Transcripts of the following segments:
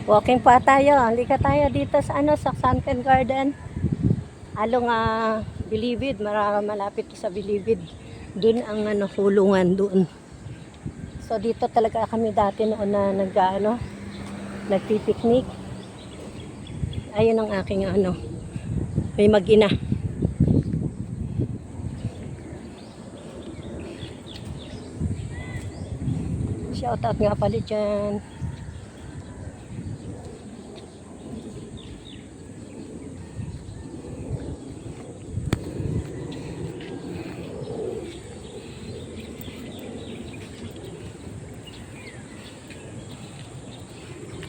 Walking pa tayo. Halika tayo dito sa sa Sunken Garden. Along Bilibid, malapit sa Bilibid. Doon ang hulungan doon. So dito talaga kami dati noon na nagpipiknik. Ayun ang aking may mag-ina. Shout out nga pala dyan.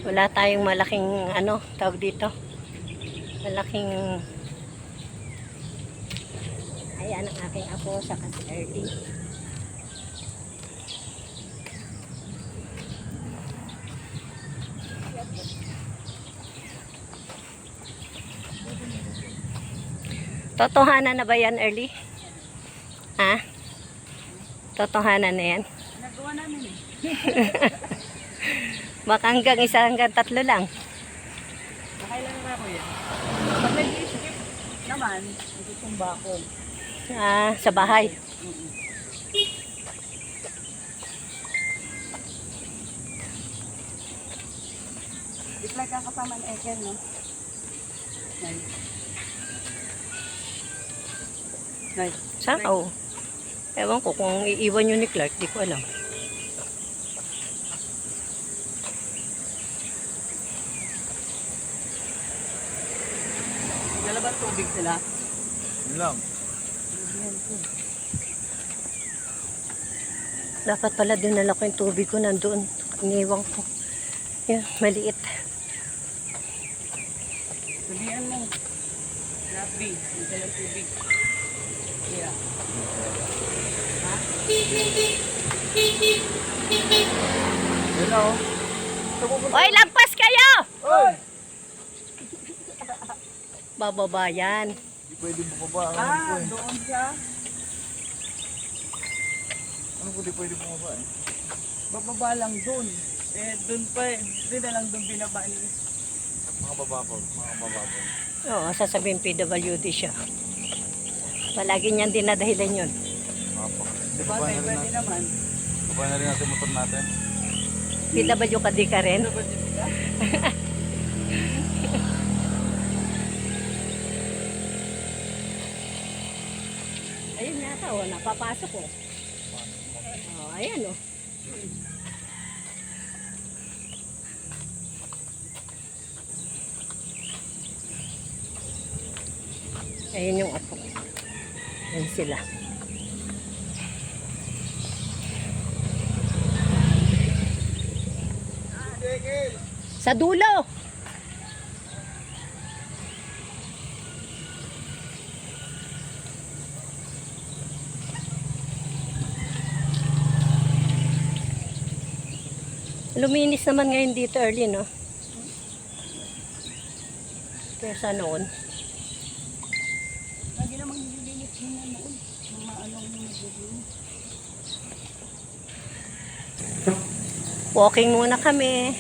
Wala tayong malaking tawag dito. Malaking ayan ang aking apo sa kasi early. Totohanan na ba yan, early? Ha? Totohanan na yan? Nagawa namin eh. Baka hanggang isa hanggang tatlo lang. Nakailan na ako yan. Pag nag-skip naman, nagtutumba ako. Sa bahay. It's like kasama ng Eken, no? Nice. Nice. Saan? Oh. Ewan ko kung iiwan yun ni Clark, di ko alam. Nalaban tubig sila. Yun lang. Dapat pala dinala ko yung tubig ko nandoon. Iniwan ko. Yan, maliit. Sabihan mo. Grabe. Hindi lang tubig. Yeah. Ha? Yun lang. Oy, lampas kayo! Oy! Bababa yan. Hindi pwede bumaba. Doon siya. Ano kung di pwede bumaba eh? Bababa lang doon. Doon pa eh. Doon na lang doon binaba niya. Mga bababaw. Mga bababaw. Oo, sasabihin PWD siya. Palagi niyan dinadahilan yun. Mapa. Hindi Diba? baba na rin Pwede natin. naman. Baba na rin natin motor natin. PW ka di ka rin. Diba dito? Ayun yata, napapasok oh. Ayan oh. Ayun yung apo. Ayun sila. Sa dulo! Luminis naman ngayon dito early, no? Kaya sa noon. Lagi namang nililinis niya noon. Mga anong naglilinis. Walking muna kami.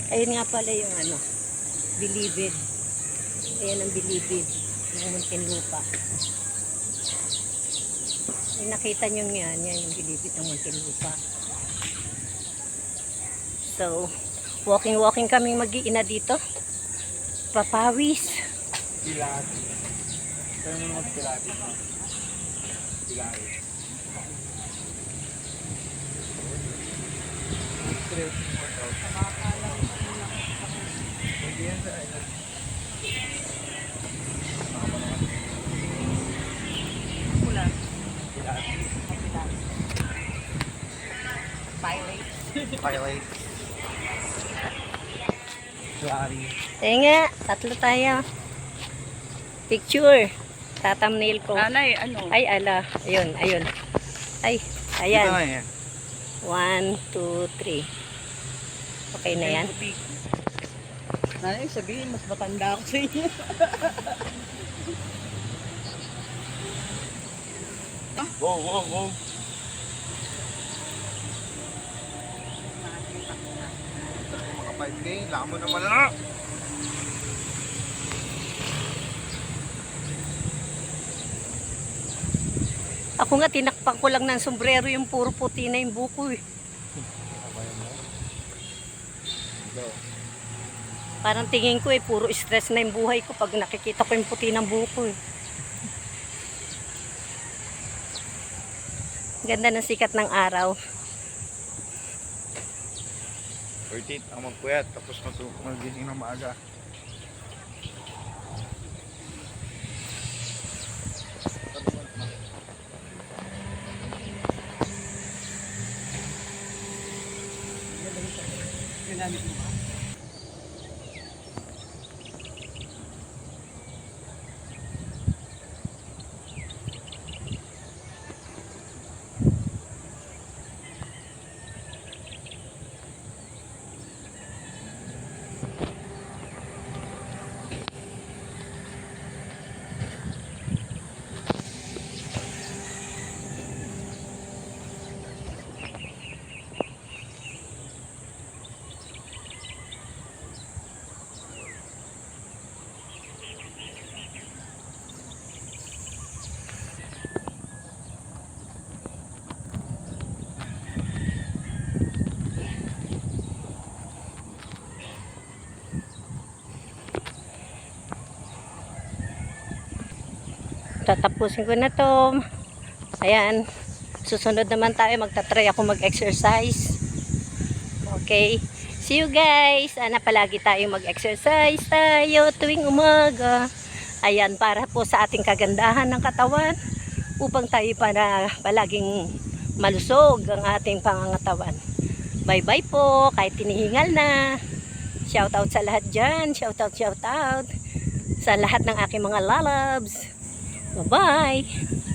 Ayun nga pala yung Bilibid. Ayan ang Bilibid ng Muntinlupa. Yung nakita nyo yan yung Bilibid ng Muntinlupa. So, walking kami mag-iina dito. Papawis. Pilates. Kaya mo naman pilates. Pilates. Stress. Pwede yan sa island. Kulang. Pilates. Pilot. Pilate. Sorry. Ayun nga, tatlo tayo. Picture. Tatamnail ko. Nanay, ano? Ay, ala. Ayun. Ay, Dito ayan. nga yan. 1, 2, 3. Okay na yan. Nanay, sabihin, mas matanda ako sa inyo. Wow. 5K, lamo naman na. Ako nga, tinakpan ko lang ng sombrero yung puro puti na yung buko eh. Parang tingin ko eh, puro stress na yung buhay ko pag nakikita ko yung puti ng buko eh. Ganda ng sikat ng araw. 13 ang magpuyat, tapos magising ng maaga. Ginamit mo ba? Tatapusin ko na to. Ayan. Susunod naman tayo. Magta-try ako mag-exercise. Okay. See you guys. Sana palagi tayo mag-exercise tayo tuwing umaga. Ayan. Para po sa ating kagandahan ng katawan. Upang tayo palaging malusog ang ating pangangatawan. Bye-bye po. Kahit tinihingal na. Shoutout sa lahat dyan. Shoutout. Sa lahat ng aking mga lalabs. Bye-bye!